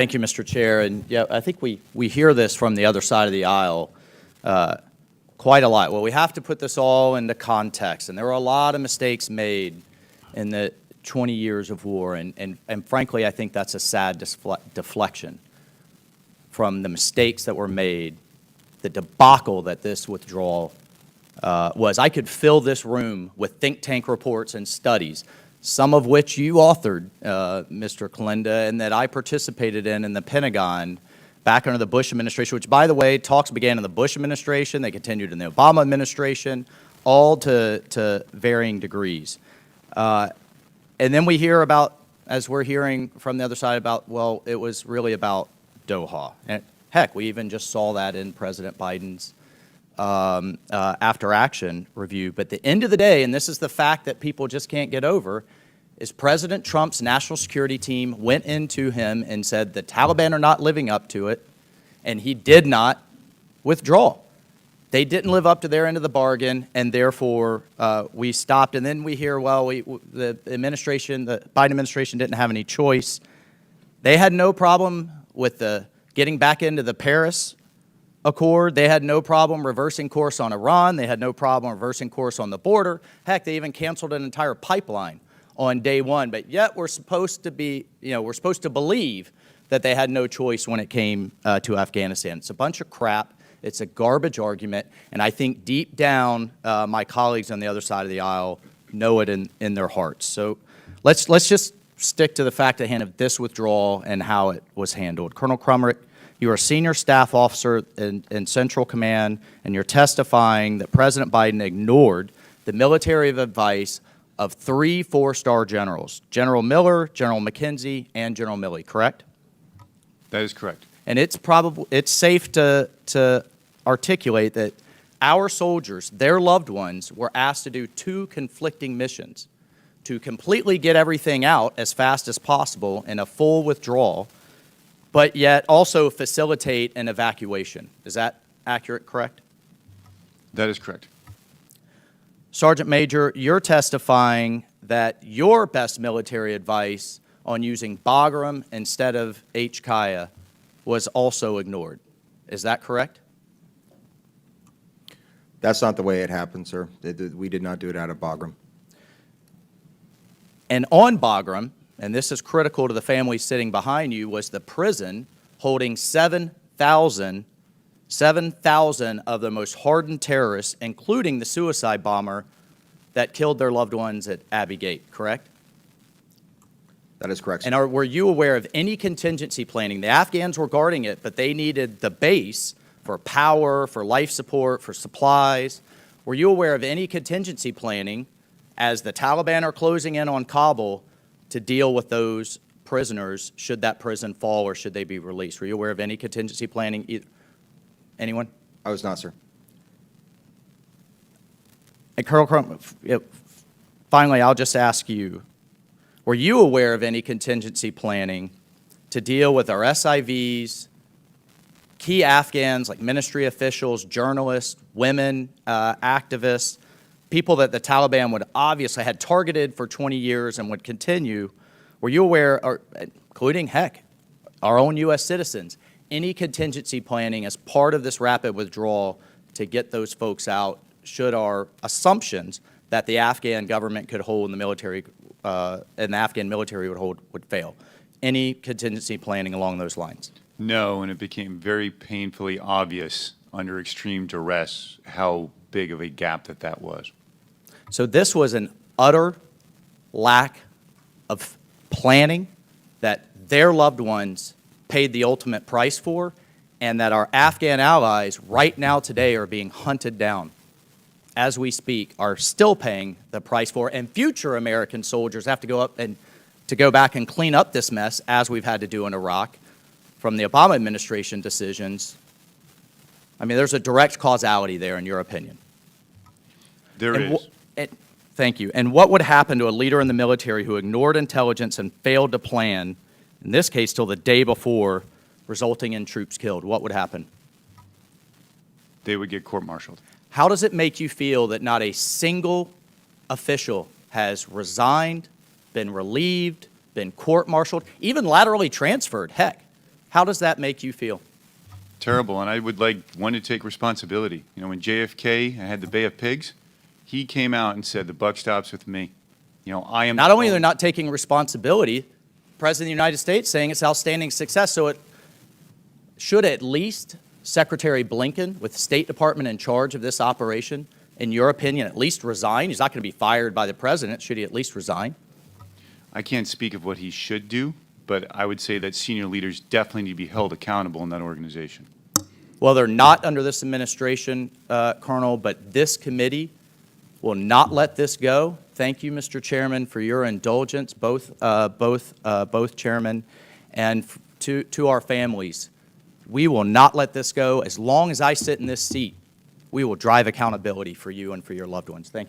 Thank you, Mr. Chair. And yeah, I think we hear this from the other side of the aisle quite a lot. Well, we have to put this all into context, and there were a lot of mistakes made in the 20 years of war, and frankly, I think that's a sad deflection from the mistakes that were made, the debacle that this withdrawal was. I could fill this room with think tank reports and studies, some of which you authored, Mr. Kalinda, and that I participated in the Pentagon back under the Bush administration, which, by the way, talks began in the Bush administration, they continued in the Obama administration, all to varying degrees. And then we hear about, as we're hearing from the other side about, well, it was really about Doha. And heck, we even just saw that in President Biden's after action review. But at the end of the day, and this is the fact that people just can't get over, is President Trump's national security team went into him and said the Taliban are not living up to it, and he did not withdraw. They didn't live up to their end of the bargain, and therefore we stopped. And then we hear, well, the administration, the Biden administration didn't have any choice. They had no problem with getting back into the Paris Accord. They had no problem reversing course on Iran. They had no problem reversing course on the border. Heck, they even canceled an entire pipeline on day one. But yet we're supposed to be, we're supposed to believe that they had no choice when it came to Afghanistan. It's a bunch of crap. It's a garbage argument, and I think deep down, my colleagues on the other side of the aisle know it in their hearts. So let's just stick to the fact at hand of this withdrawal and how it was handled. Colonel Krummrich, you are a senior staff officer in Central Command, and you're testifying that President Biden ignored the military advice of 3 4-star generals, General Miller, General McKenzie, and General Milley, correct? That is correct. And it's safe to articulate that our soldiers, their loved ones, were asked to do 2 conflicting missions: to completely get everything out as fast as possible in a full withdrawal, but yet also facilitate an evacuation. Is that accurate, correct? That is correct. Sergeant Major, you're testifying that your best military advice on using Bagram instead of HKIA was also ignored. Is that correct? That's not the way it happened, sir. We did not do it out of Bagram. And on Bagram, and this is critical to the family sitting behind you, was the prison holding 7,000 of the most hardened terrorists, including the suicide bomber that killed their loved ones at Abbey Gate, correct? That is correct. And were you aware of any contingency planning? The Afghans were guarding it, but they needed the base for power, for life support, for supplies. Were you aware of any contingency planning as the Taliban are closing in on Kabul to deal with those prisoners should that prison fall or should they be released? Were you aware of any contingency planning? Anyone? I was not, sir. And Colonel Krummrich, finally, I'll just ask you, were you aware of any contingency planning to deal with our SIVs, key Afghans like ministry officials, journalists, women, activists, people that the Taliban would obviously had targeted for 20 years and would continue? Were you aware, or, including, heck, our own U.S. citizens, any contingency planning as part of this rapid withdrawal to get those folks out should our assumptions that the Afghan government could hold and the military and the Afghan military would hold would fail? Any contingency planning along those lines? No, and it became very painfully obvious under extreme duress how big of a gap that was. So this was an utter lack of planning that their loved ones paid the ultimate price for, and that our Afghan allies right now today are being hunted down as we speak, are still paying the price for, and future American soldiers have to go up and to go back and clean up this mess, as we've had to do in Iraq from the Obama administration decisions. I mean, there's a direct causality there, in your opinion. There is. Thank you. And what would happen to a leader in the military who ignored intelligence and failed to plan, in this case till the day before, resulting in troops killed? What would happen? They would get court-martialed. How does it make you feel that not a single official has resigned, been relieved, been court-martialed, even laterally transferred, heck, How does that make you feel? Terrible, and I would like one to take responsibility. You know, when JFK had the Bay of Pigs, he came out and said, the buck stops with me. You know, I am. Not only are they not taking responsibility, President of the United States saying it's outstanding success, so it should at least Secretary Blinken, with the State Department in charge of this operation, in your opinion, at least resign? He's not going to be fired by the president. Should he at least resign? I can't speak of what he should do, but I would say that senior leaders definitely need to be held accountable in that organization. Well, they're not under this administration, Colonel, but this committee will not let this go. Thank you, Mr. Chairman, for your indulgence, both chairmen, and to our families. We will not let this go. As long as I sit in this seat, we will drive accountability for you and for your loved ones. Thank you.